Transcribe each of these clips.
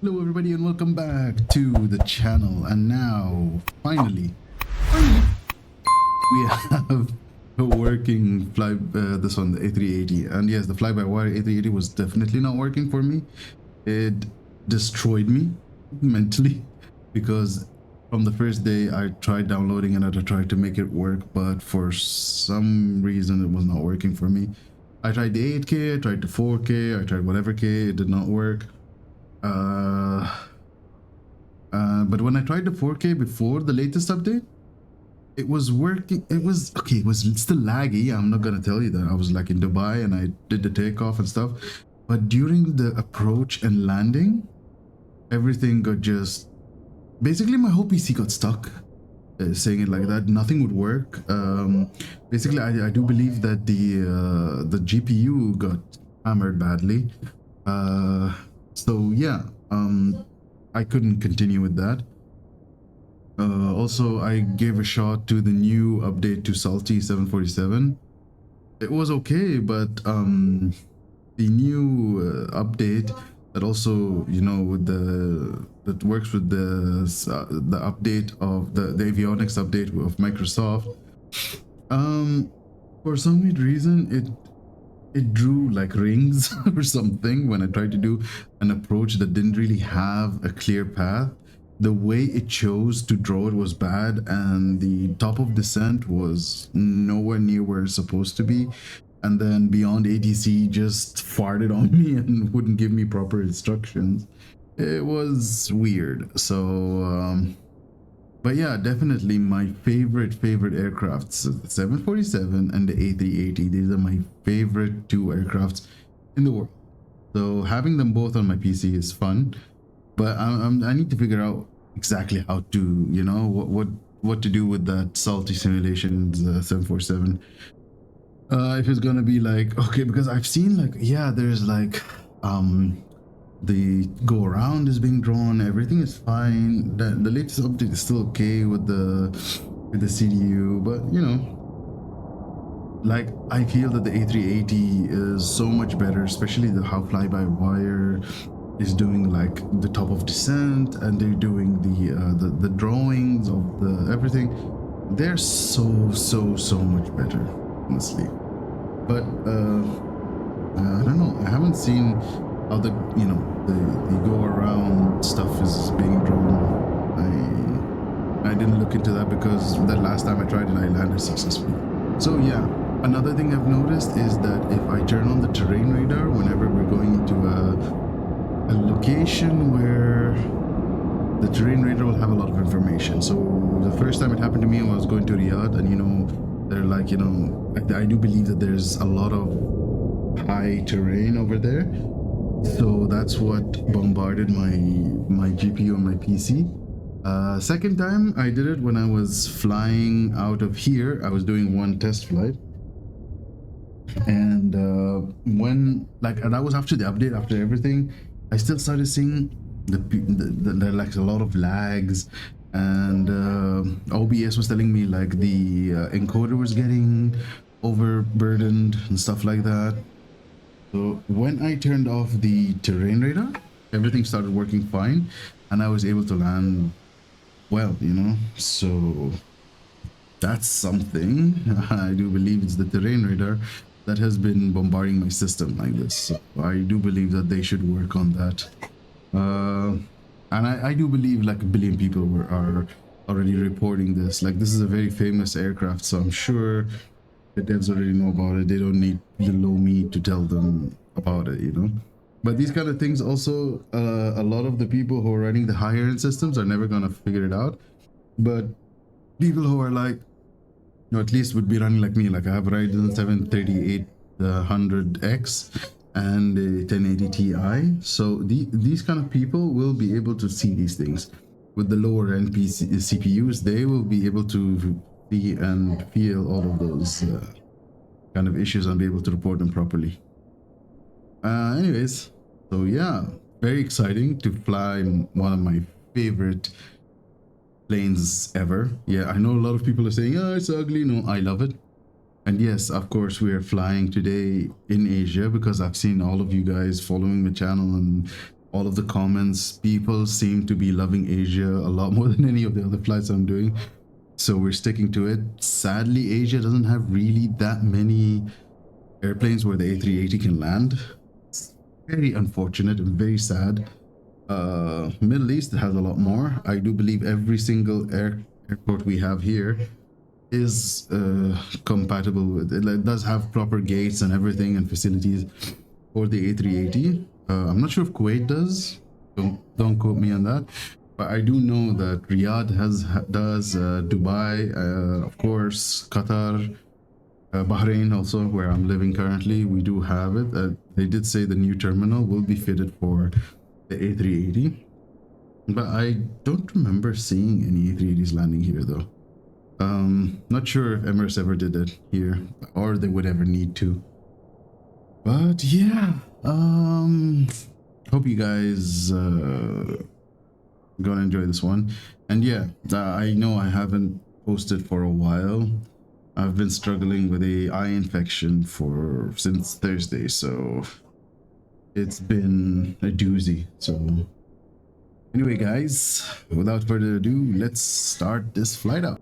Hello everybody and welcome back to the channel. And now, finally, we have a working this one, the A380. And yes, the fly-by-wire A380 was definitely not working for me. It destroyed me mentally because from the first day I tried downloading it and I tried to make it work, but for some reason it was not working for me. I tried the 8K, I tried the 4K, I tried whatever K, it did not work. But when I tried the 4K before the latest update, it was working. It was okay. It was still laggy. I'm not gonna tell you that. I was like in Dubai and I did the takeoff and stuff. But during the approach and landing, everything got just basically my whole PC got stuck. Saying it like that, nothing would work. Basically, I do believe that the GPU got hammered badly. So yeah, I couldn't continue with that. Also, I gave a shot to the new update to Salty 747. It was okay, but the new update that also, you know, with that works with the update of the avionics update of Microsoft. For some weird reason, it drew like rings or something when I tried to do an approach that didn't really have a clear path. The way it chose to draw it was bad, and the top of descent was nowhere near where it's supposed to be. And then beyond ATC just farted on me and wouldn't give me proper instructions. It was weird. So, but yeah, definitely my favorite aircrafts, the 747 and the A380. These are my favorite two aircrafts in the world. So having them both on my PC is fun, but I need to figure out exactly how to, you know, what to do with that Salty Simulations 747. If it's gonna be like, okay, because I've seen like, yeah, there's like the go around is being drawn, everything is fine. The latest update is still okay with the CDU, but you know, like I feel that the A380 is so much better, especially the how fly-by-wire is doing like the top of descent, and they're doing the drawings of the everything. They're so much better, honestly. But I don't know. I haven't seen how the the go around stuff is being drawn. I didn't look into that because the last time I tried it, I landed successfully. So yeah, another thing I've noticed is that if I turn on the terrain radar whenever we're going into a location where the terrain radar will have a lot of information. So the first time it happened to me, I was going to Riyadh, and you know, they're like, you know, I do believe that there's a lot of high terrain over there. So that's what bombarded my GPU on my PC. Second time I did it when I was flying out of here. I was doing one test flight, and when like, and that was after the update, after everything, I still started seeing the like a lot of lags, and OBS was telling me like the encoder was getting overburdened and stuff like that. So when I turned off the terrain radar, everything started working fine, and I was able to land well, you know. So that's something. I do believe it's the terrain radar that has been bombarding my system like this. So I do believe that they should work on that. And I do believe like a billion people are already reporting this. Like, this is a very famous aircraft, so I'm sure the devs already know about it. They don't need below me to tell them about it, you know. But these kind of things also, a lot of the people who are running the higher end systems are never gonna figure it out. But people who are like, you know, at least would be running like me, like I have Ryzen 7 3800X and a 1080 Ti. So these kind of people will be able to see these things. With the lower end CPUs, they will be able to see and feel all of those kind of issues and be able to report them properly. Anyways, so yeah, very exciting to fly one of my favorite planes ever. Yeah, I know a lot of people are saying, oh, it's ugly. No, I love it. And yes, of course, we are flying today in Asia because I've seen all of you guys following the channel and all of the comments, people seem to be loving Asia a lot more than any of the other flights I'm doing. So we're sticking to it. Sadly, Asia doesn't have really that many airplanes where the A380 can land. It's very unfortunate and very sad. Middle East has a lot more. I do believe every single airport we have here is compatible with it. It does have proper gates and everything and facilities for the A380. I'm not sure if Kuwait does. Don't quote me on that. But I do know that Riyadh does, Dubai, of course, Qatar, Bahrain also, where I'm living currently. We do have it. They did say the new terminal will be fitted for the A380, but I don't remember seeing any A380s landing here though. Not sure if Emirates ever did it here, or they would ever need to. But yeah, hope you guys gonna enjoy this one. And yeah, I know I haven't posted for a while. I've been struggling with a eye infection since Thursday, so it's been a doozy. So anyway, guys, without further ado, let's start this flight out.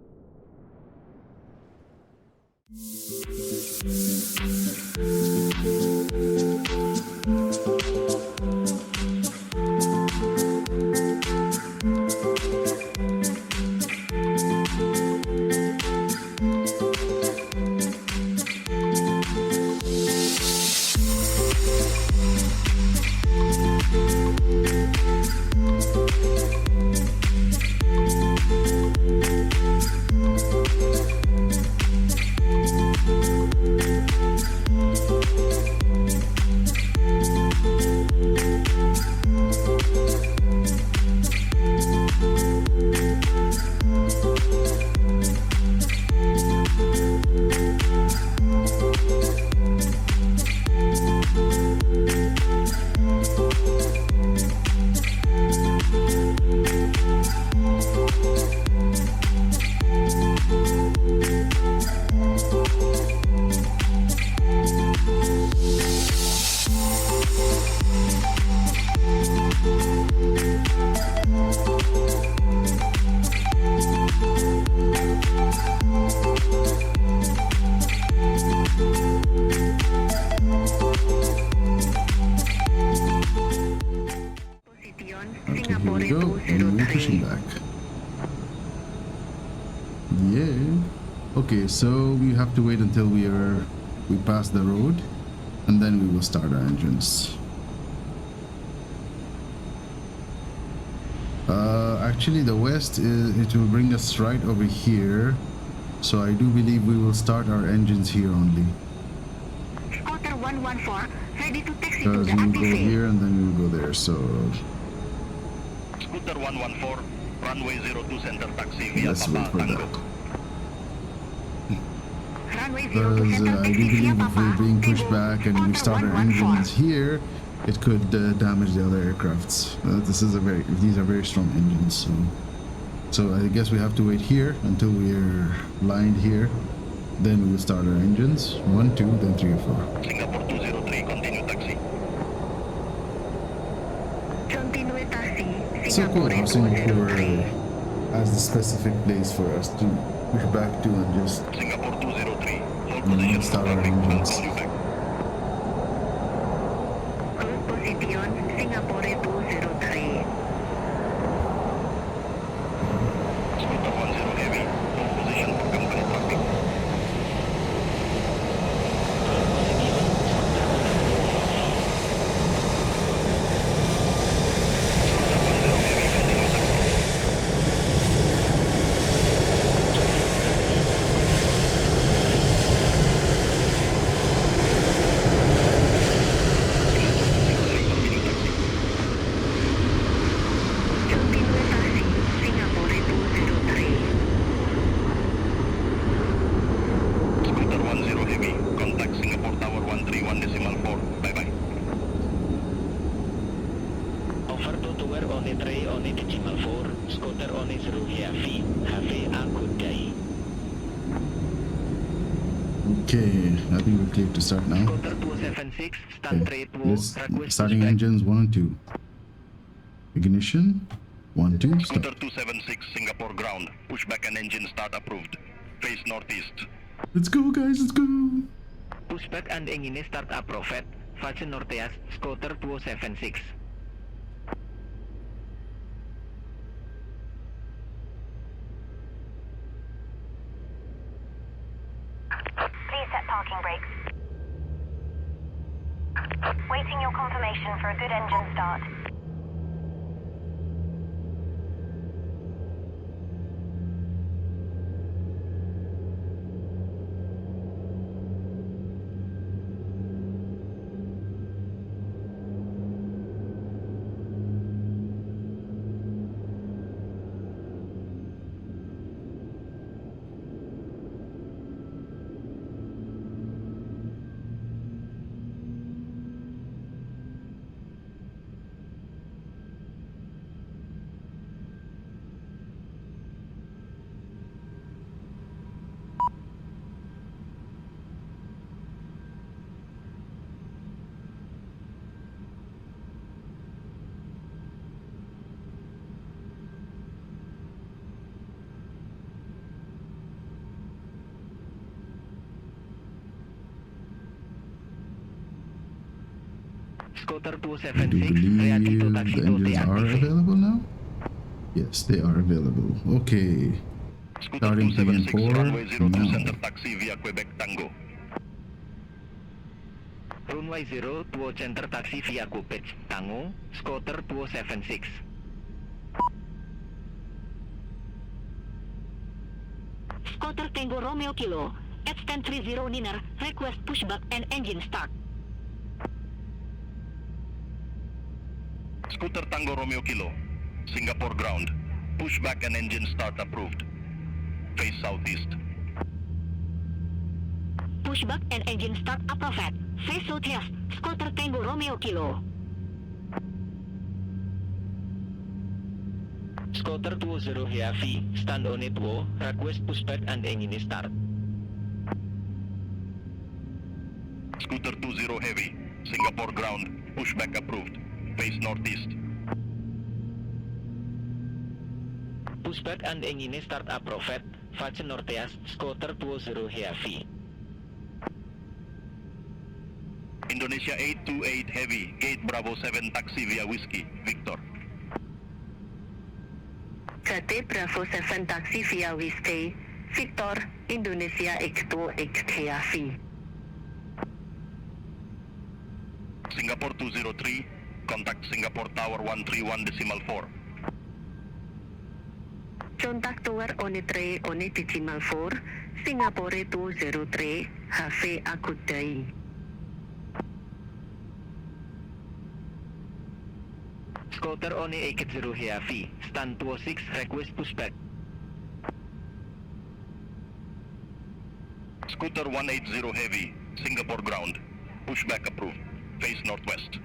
Okay, so we have to wait until we pass the road, and then we will start our engines. Actually, the west it will bring us right over here, so I do believe we will start our engines here only. Scooter 114, ready to taxi to the we will go here and then we will go there. So Scooter 114, runway 02 center taxi via let's wait for that. Because I do believe if we're being pushed back and we start our engines here, it could damage the other aircrafts. These are very strong engines, so I guess we have to wait here until we're lined here. Then we will start our engines. 1, 2, then 3 or 4. Singapore 203, continue taxi. Continue taxi. So cool how Singapore has the specific place for us to push back to and just Singapore 203, hold position start our traffic, engines. call you back. Hold position, Singapore 203. Scooter 10 heavy, hold position for company traffic. Okay, I think we're clear to start now. Scooter 276, stand Okay, straight to starting engines 1 and 2. Ignition. 1, 2, Scooter start. 276 Singapore ground. Pushback and engine start approved. Face northeast. Let's go, guys. Let's go. Pushback and engine start approved. Face northeast, Scooter 276. Please set parking brakes. Waiting your confirmation for a good engine start. Scooter I do 276, believe ready to the taxi to engines are deactivate. available now. Yes, they are available. Okay. Scooter Starting 3 and 276 4. runway 02 now. center taxi via Quebec Tango. Runway 02 center taxi via Quebec Tango, Scooter 276. Scooter Tango Romeo Kilo. At stand 30 Niner, request pushback and engine start. Scooter Tango Romeo Kilo. Singapore ground. Pushback and engine start approved. Face southeast. Pushback and engine start approved. Face southeast, Scooter Tango Romeo Kilo. Scooter 20 heavy, stand on it 2, request pushback and engine start. Scooter 20 heavy. Singapore ground. Pushback approved. Face northeast. Pushback and engine start approved. Face northeast, Scooter 20 heavy. Indonesia 828 heavy. Gate Bravo 7 taxi via Whiskey. Victor. Cathay Bravo 7 taxi via Whiskey. Victor, Indonesia X2 heavy. Singapore 203. Contact Singapore Tower 131.4. Contact Tower on 3 4. Singapore 203. Have a good day. Scooter on 80 heavy, stand 26, request pushback. Scooter 180 heavy. Singapore ground. Pushback approved. Face northwest.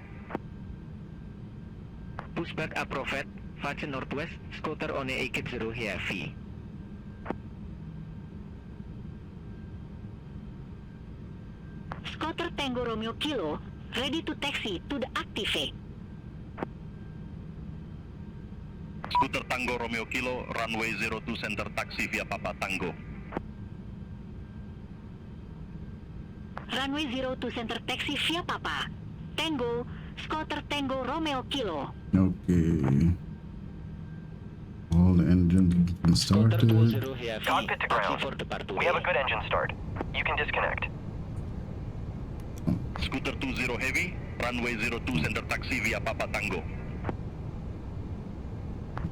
Pushback approved, face northwest, Scooter on 80 heavy. Scooter Tango Romeo Kilo, ready to taxi to the activate. Scooter Tango Romeo Kilo. Runway 02 center taxi via Papa Tango. Runway 02 center taxi via Papa. Tango, Scooter Tango Romeo Kilo. Okay. All the engines been Scooter started. 20 heavy, Cockpit to taxi ground. for departure. We have a good engine start. You can disconnect. Scooter 20 heavy. Runway 02 center taxi via Papa Tango.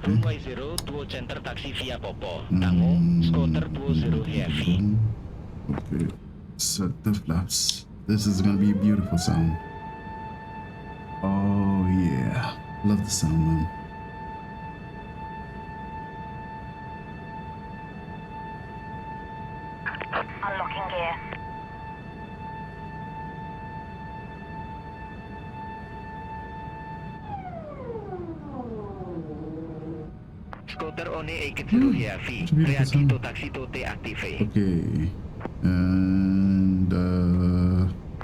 Runway 02 center taxi via Popo, Tango, Scooter 20 heavy. Okay. Set the flaps. This is gonna be a beautiful sound. Oh yeah. Love the sound, man. Unlocking gear. Scooter on 80 heavy, it's a beautiful ready sound. to taxi to deactivate. Okay. And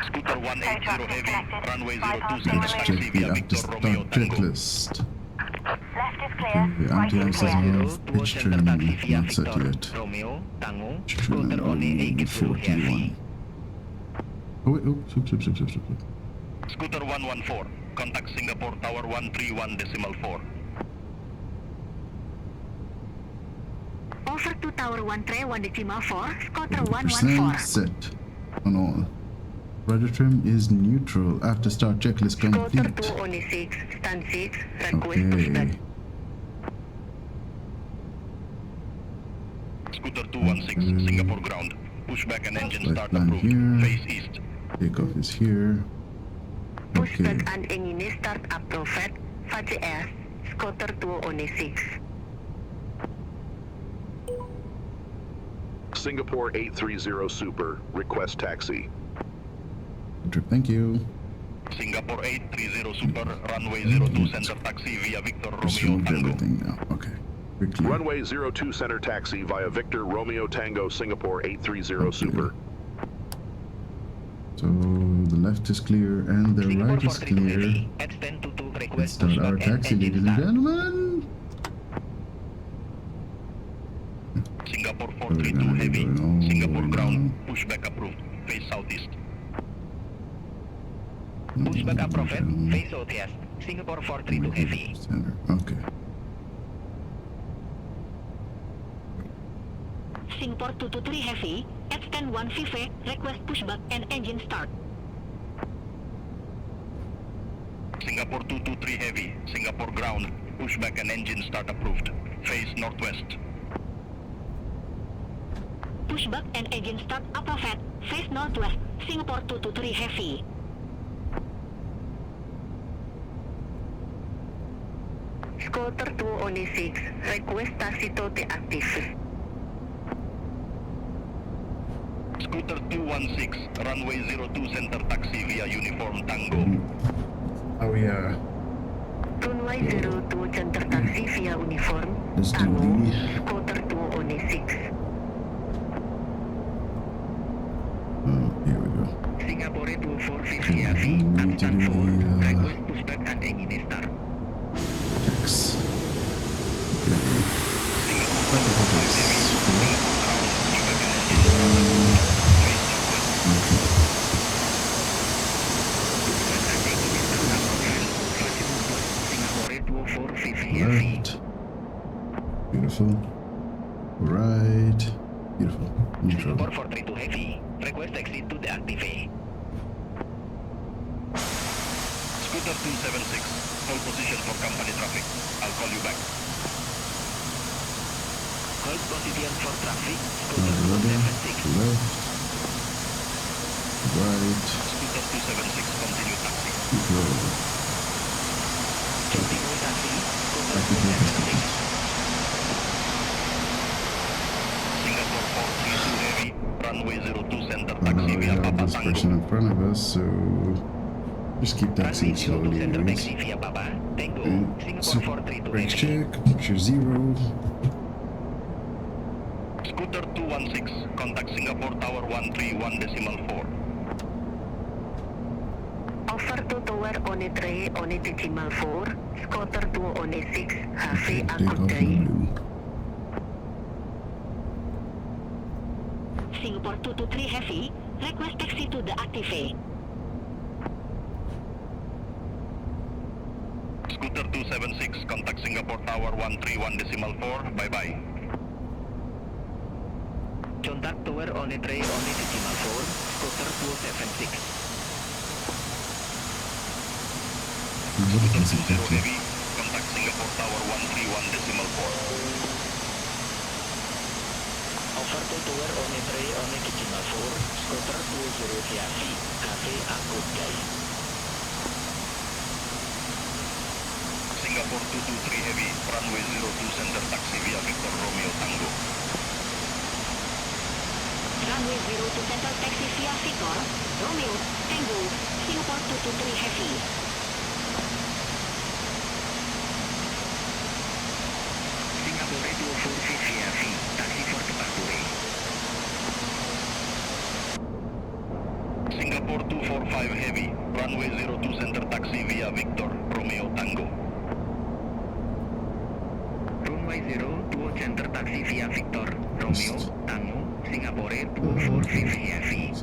Scooter 180 heavy. Runway 02 center let's taxi check the via after Victor start Romeo Tango. checklist. is clear. Okay, Right is anti-access clear. off. Pitch training not set yet. Romeo, Tango, Pitch training Scooter on only before T1. Oh wait, oh, slip. Scooter 114, contact Singapore Tower 131.4. Over to Tower 131.4, Scooter 100% 114. set on all. Rudder trim is neutral. After start checklist Scooter complete. 206, stand 6, request pushback. Okay. Scooter 216, Singapore ground. Pushback and engine Flight start plan approved. here. Face east. Takeoff is here. Okay. Pushback and engine start approved. vatsim, Scooter 206. Singapore 830 Super, request taxi. Trip, thank you. Singapore 830 Super, runway 02 center taxi via Victor Just Romeo removed Tango. everything now. Okay. Quickly. Runway 02 center taxi via Victor Romeo Tango Singapore 830 Super. So the left is clear and the Singapore right is 432 clear. Heavy, X10 to 2, Let's request start our pushback and taxi, engine ladies and start. gentlemen. Singapore We're 432 gonna be heavy. going all the Singapore way ground. down. Pushback approved. Face southeast. Pushback approved, Down. face southeast. Singapore 432 Heavy. Center. Okay. Singapore 223 Heavy, extend 150, request pushback and engine start. Singapore 223 heavy. Singapore ground. Pushback and engine start approved. Face northwest. Pushback and engine start approved, face northwest, Singapore 223 Heavy. Scooter 206, request taxi to deactive. Scooter 216. Runway 02 center taxi via Uniform Tango. Oh yeah. Runway 02 center taxi via uniform, Let's do Tango, the- Scooter 206. Here we go. Singapore 246 Okay, Heavy, we need to Stand do 4, the request pushback and engine start. tax. Singapore 246 Heavy. Left. Beautiful. Right. Beautiful. Neutral. Singapore 432 Heavy, request exit to deactivate. Scooter 276. Hold position for company traffic. I'll call you back. Hold position for traffic, Now Scooter rudder. 276. Left. Right. Scooter 276. Continue taxi. Control. Continue taxi, Scooter Taxi to 276. Singapore 432 heavy. Runway 02 center Now taxi we via have Papa this person Tango. in front of us, so just keep taxiing Runway 02 slowly, center guys. taxi via Papa, Tango, And Singapore 432 brakes Heavy. check. Push zero. Scooter 216. Contact Singapore Tower 131.4. Over to Tower 131.4, Scooter 206, HV Take angkut off day. in blue. Singapore 223 Heavy, request taxi to deactivate. Scooter 276. Contact Singapore Tower 131.4. Bye-bye. Contact Tower 131.4, Scooter 276. Scooter 20 heavy. Contact Singapore Tower 131.4. Over to Tower 131.4, Scooter 20 Heavy, HV angkut day. Singapore 223 heavy. Runway 02 center taxi via Victor Romeo Tango. Runway 02 Central taxi via Victor, Romeo, Tango, Singapore 223 Heavy. Singapore 246 Heavy, taxi for departure. Singapore 245 heavy. Runway 02 center taxi via Victor Romeo Tango. 0 center taxi via Victor, Romeo, Tango, Singapore 245 heavy.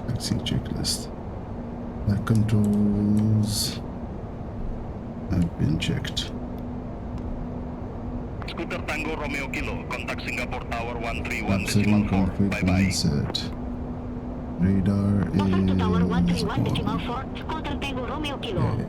Taxi checklist. Flight controls have been checked. Scooter Tango Romeo Kilo, contact Singapore Tower 131 Absolute decimal 4. config Bye-bye. set. Radar Over to Tower is 131 decimal on. 4, Scooter Tango Romeo Kilo. Okay.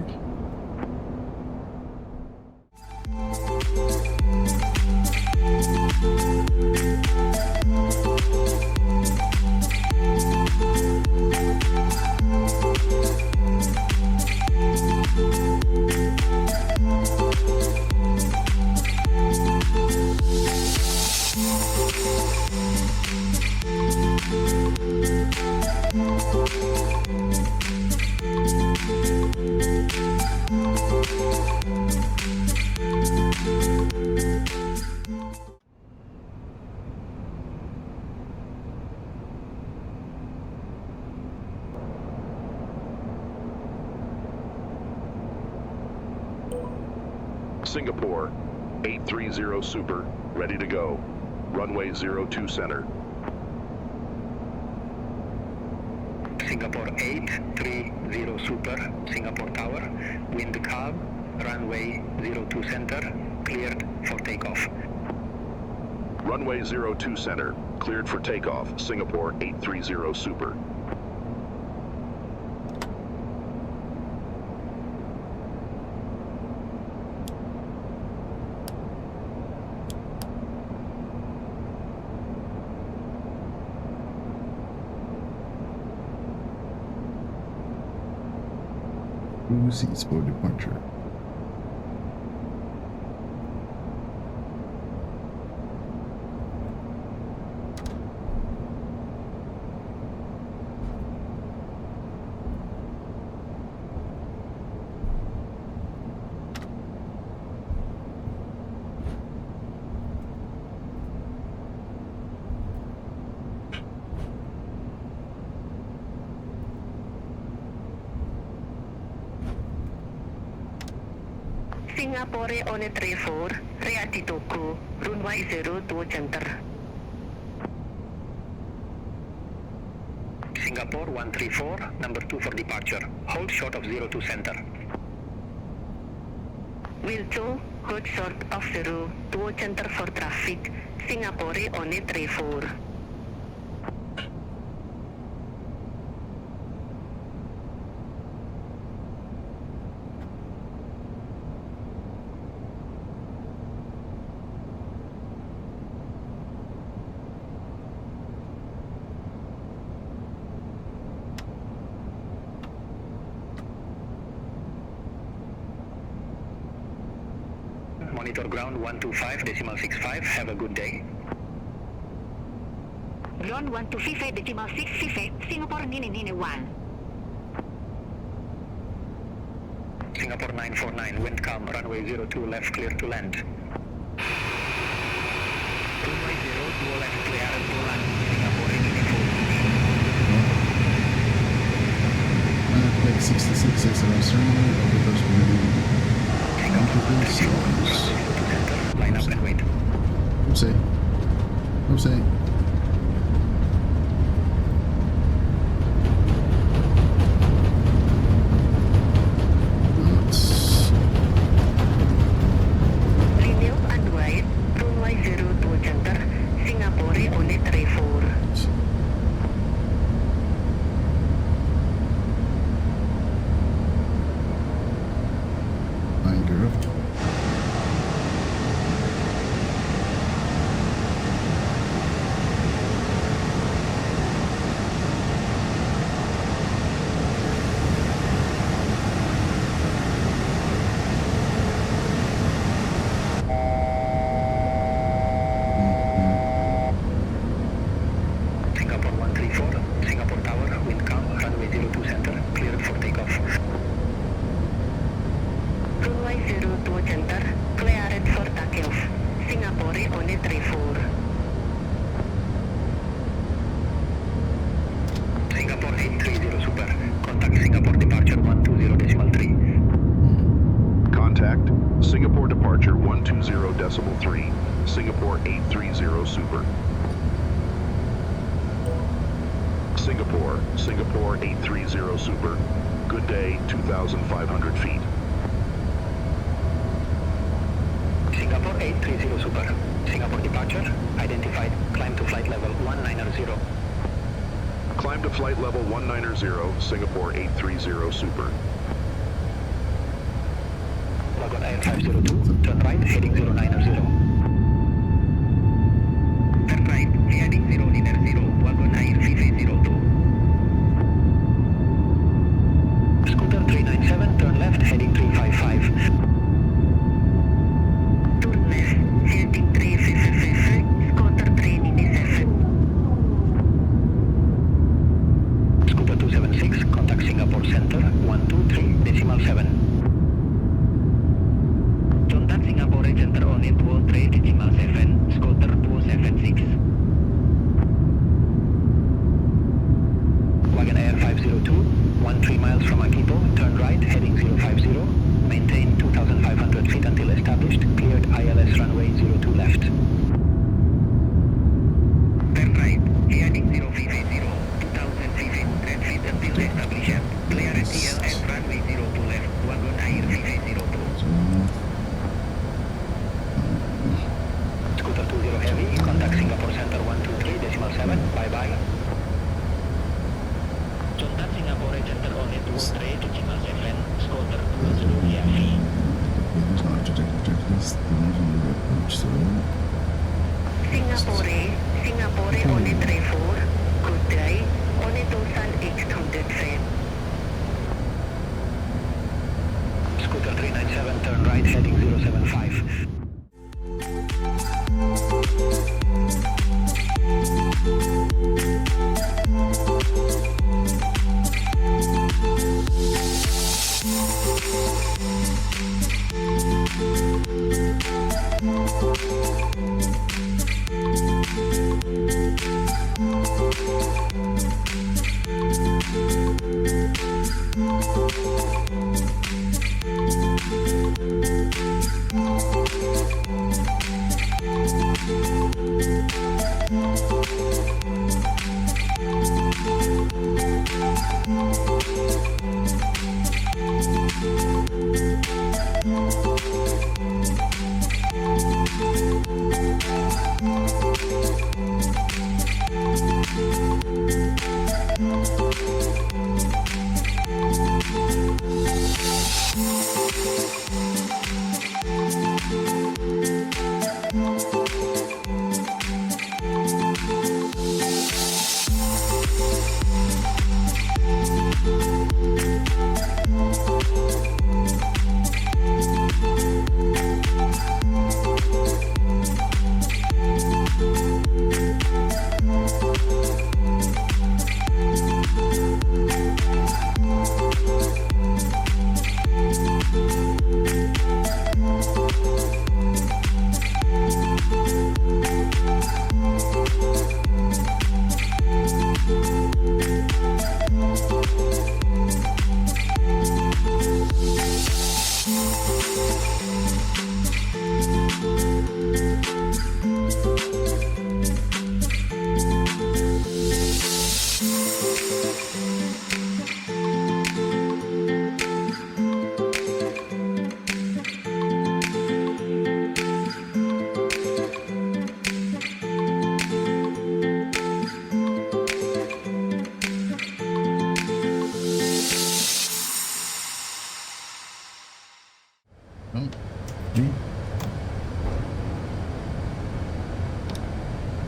Singapore 830 Super, ready to go. Runway 02 center. Singapore 830 Super, Singapore Tower, wind calm, runway 02 center, cleared for takeoff. Runway 02 center, cleared for takeoff. Singapore 830 Super. Crew seats for departure. Singapore on a 34, ready to go, runway 02 center. Singapore 134, number 2 for departure. Hold short of 02 center. Will 2, hold short of 02 center for traffic, Singapore on a 34. Monitor ground 125.65. Have a good day. Ground 125.65, Singapore Nini 1. Singapore 949, wind calm, runway 02 left, clear to land. Runway 02 left, clear to land. Singapore Nini 4. Flight 66 is Australia, orbitals will multiple slots. Line up and wait. Oopsie. Oopsie. Lineal and wide, runway 02 center, Singapore on a 34. Anchor. Singapore 134, Singapore Tower, wind calm, runway 02 center, cleared for takeoff. Runway 02 center, cleared for takeoff, Singapore on a 34. Singapore 830 Super, contact Singapore departure 120.3. Contact departure 120.3, Singapore 830 Super. Singapore 830 Super. Good day, 2,500 feet. Singapore 830 Super. Singapore departure identified. Climb to flight level 190. Climb to flight level 190, Singapore 830 Super. Wagon Air 502, turn right, heading 090. Turn right, heading 090, Wagon Air 502. Scooter 397, turn left, heading 355. Turn left, heading 355, Scooter 397. Scooter 276, contact Singapore Center 123.7. Contact Singapore Center on it 23.7, Scooter 276. Wagon Air 502, 13 miles from Akito, turn right, heading 050. Maintain 2,500 feet until established. Cleared ILS runway 02 left. Turn right, heading 050, 2,500 feet until established. Clear ILS runway 02 left, Wagon Air 502. Scooter 20 heavy, contact Singapore Center 123.7. Bye-bye. Contact Singapore Center on it 23.7, Scooter 20 heavy. There's not to take the checklist. So Singapore on it 34. Good day, on it 2,800 feet. Scooter 397, turn right, heading 075.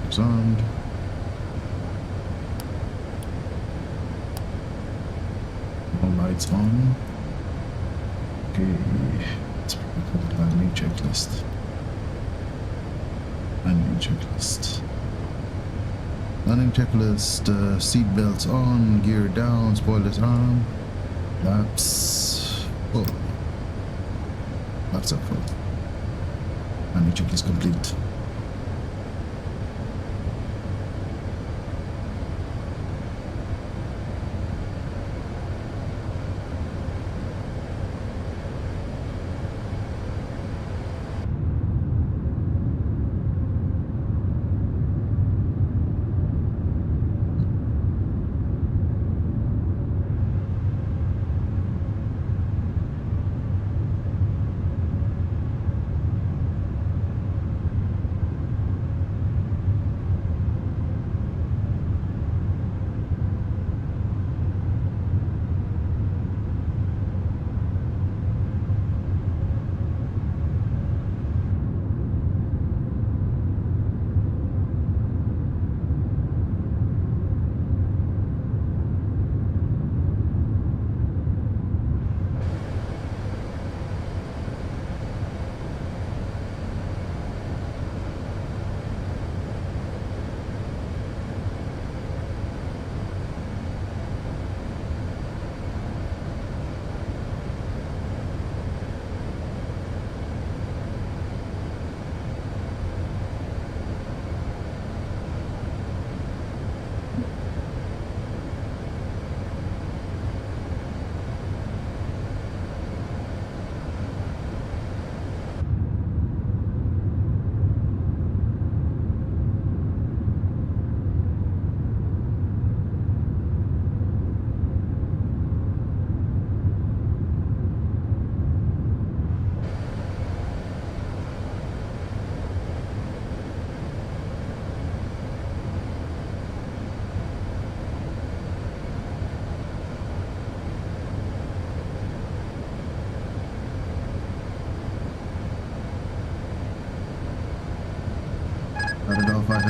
Sound. All lights on. Okay, let's prepare for the landing checklist. Landing checklist. Landing checklist. Seat belts on, gear down, spoilers on, laps full. Laps are full. Landing checklist complete.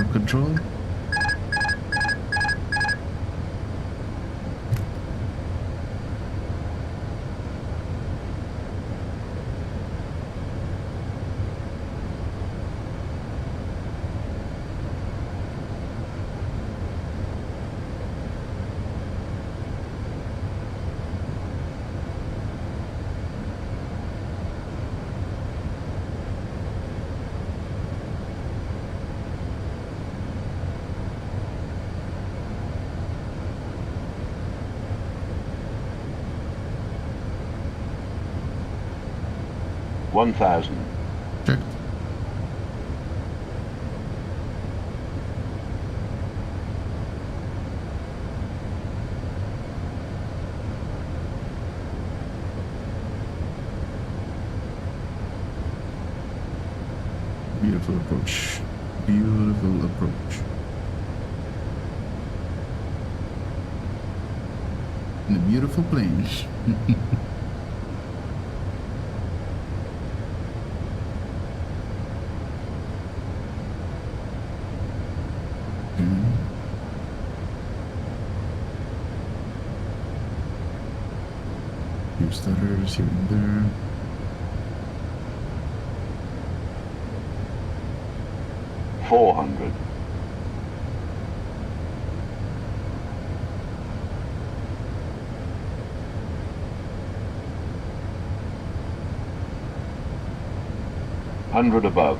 flight control. One thousand. Check. Beautiful approach. Beautiful approach. And a beautiful plane. Few stutters here and there. 400. Hundred above.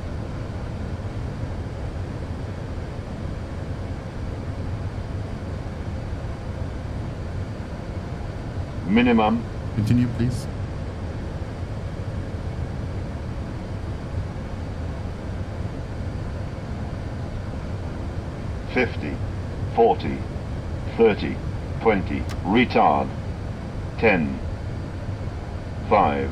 Minimum. Continue, please. $50, $40, $30, $20, retard, 10, 5,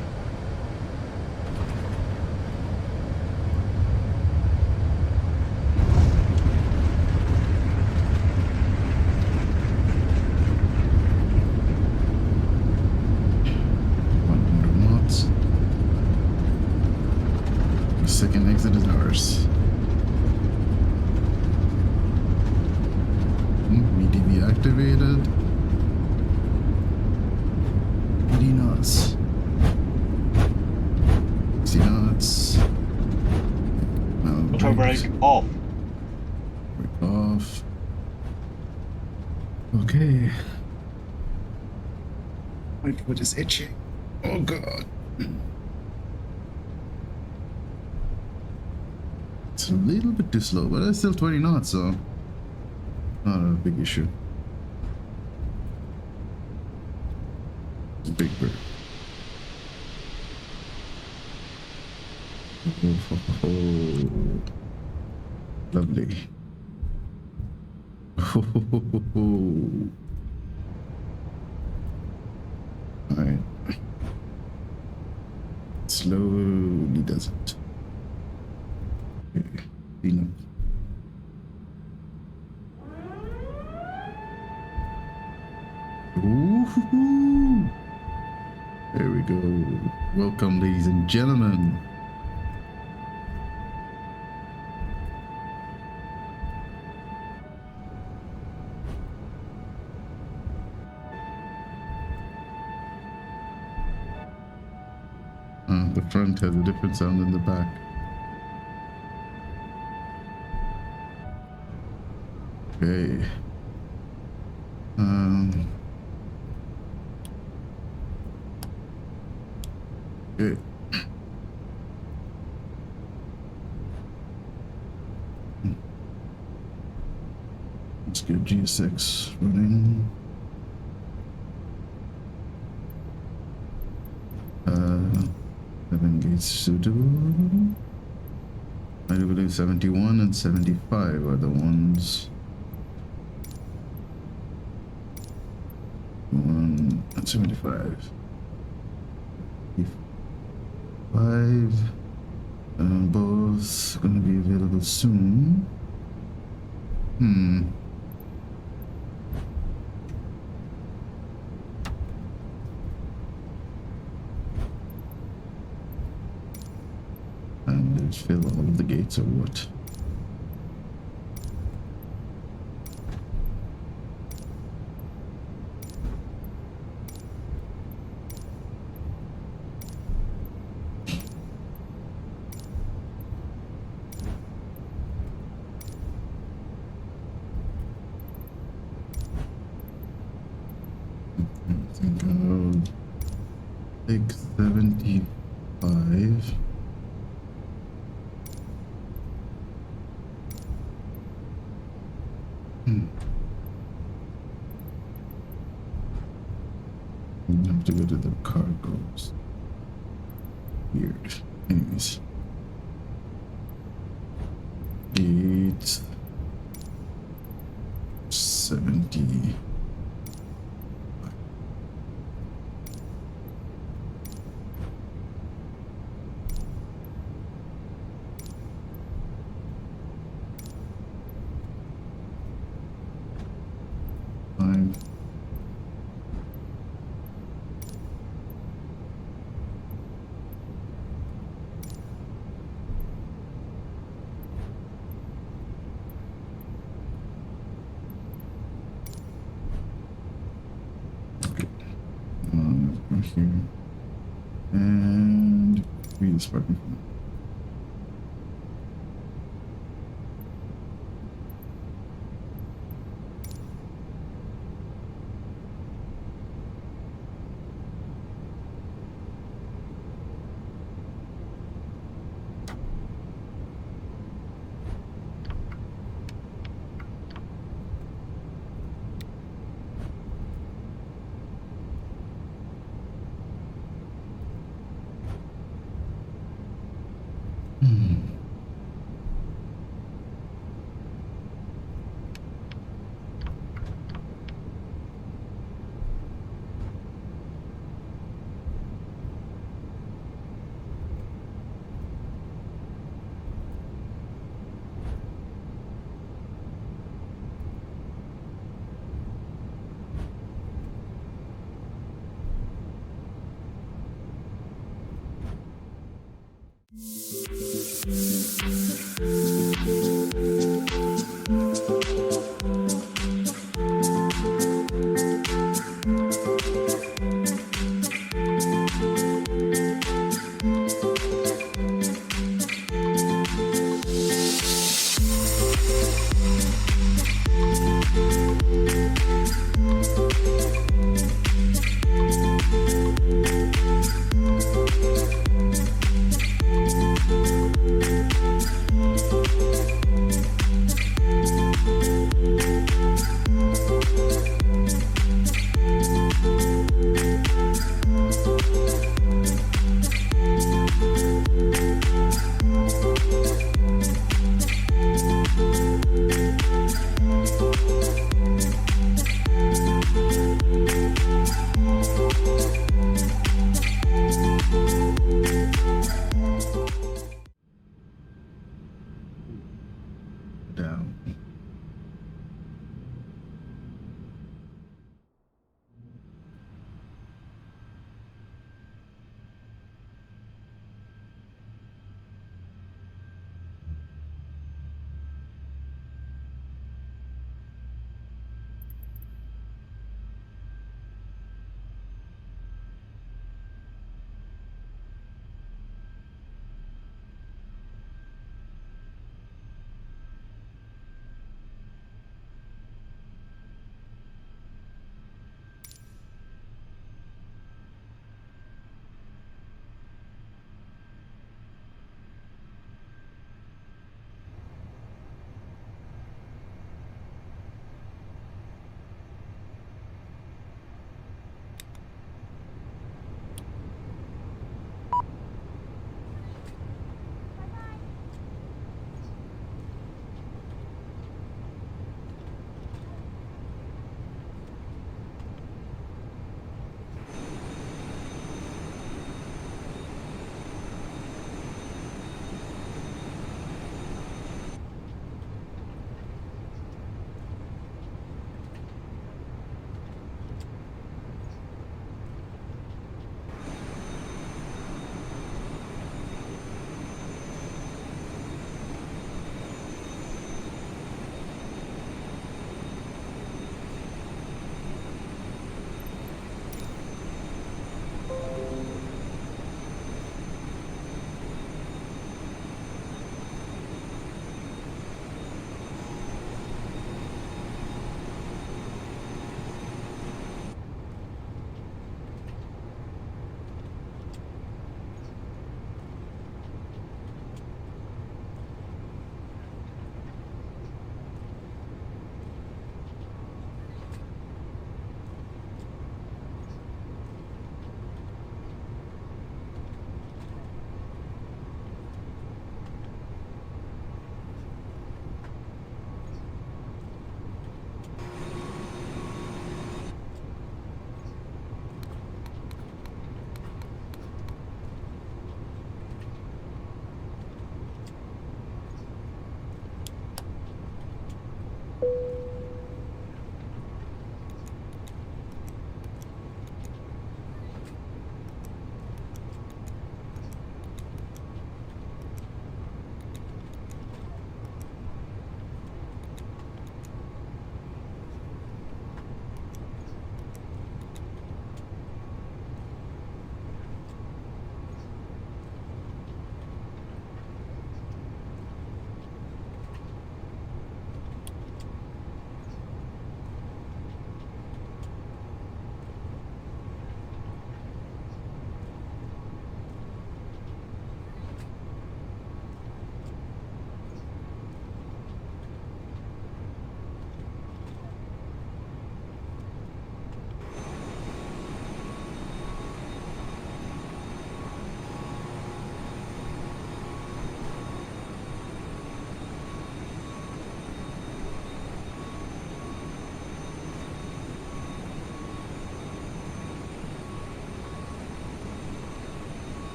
knots. The second exit is ours. VTV activated. 80 knots. 60 knots. auto brake off. Brake off. Okay. Wait, what is itching? Oh god. It's a little bit too slow, but it's still 20 knots, so not a big issue. Big bird. Oh, lovely. Alright. Slowly does it. Okay. Clean up. Ooh, there we go. Welcome, ladies and gentlemen. The front has a different sound than the back. Okay. Okay. Let's get G6 running. 7 gates suitable. I do believe 71 and 75 are the ones. 1 and 75. 5. Both going to be available soon. And let's fill all of the gates or what? 675. I have to go to the cargoes. Weird. Anyways. 870. Fine. Let's go here. And we use parking.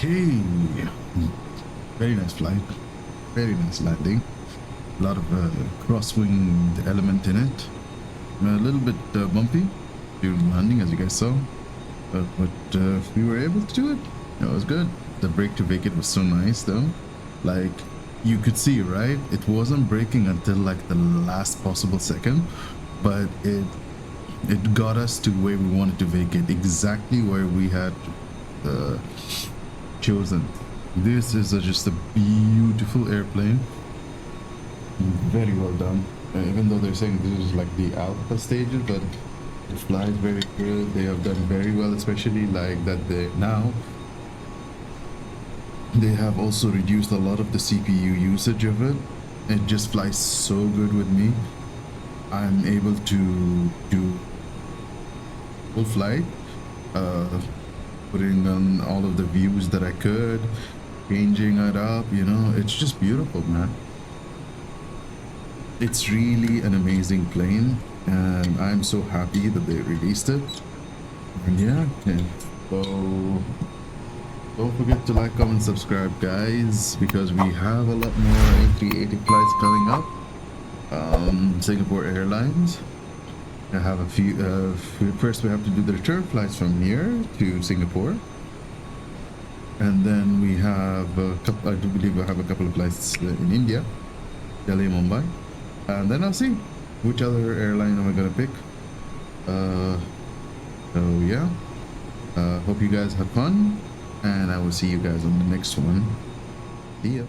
Okay, very nice flight, very nice landing. A lot of crosswind element in it. A little bit bumpy during landing, as you guys saw, but we were able to do it. It was good. The brake to vacate was so nice, though. Like, you could see, right? It wasn't braking until like the last possible second, but it got us to where we wanted to vacate, exactly where we had chosen. This is just a beautiful airplane. Very well done. Even though they're saying this is like the alpha stages, but it flies very good. They have done very well, especially like that they have also reduced a lot of the CPU usage of it. It just flies so good with me. I'm able to do full flight, putting on all of the views that I could, changing it up, you know. It's just beautiful, man. It's really an amazing plane, and I'm so happy that they released it. And yeah, so don't forget to like, comment, subscribe, guys, because we have a lot more A380 flights coming up. Singapore Airlines. I have a few. First, we have to do the return flights from here to Singapore, and then we have a couple. I do believe I have a couple of flights in India, Delhi, Mumbai, and then I'll see which other airline am I gonna pick. So yeah. Hope you guys had fun, and I will see you guys on the next one. See ya.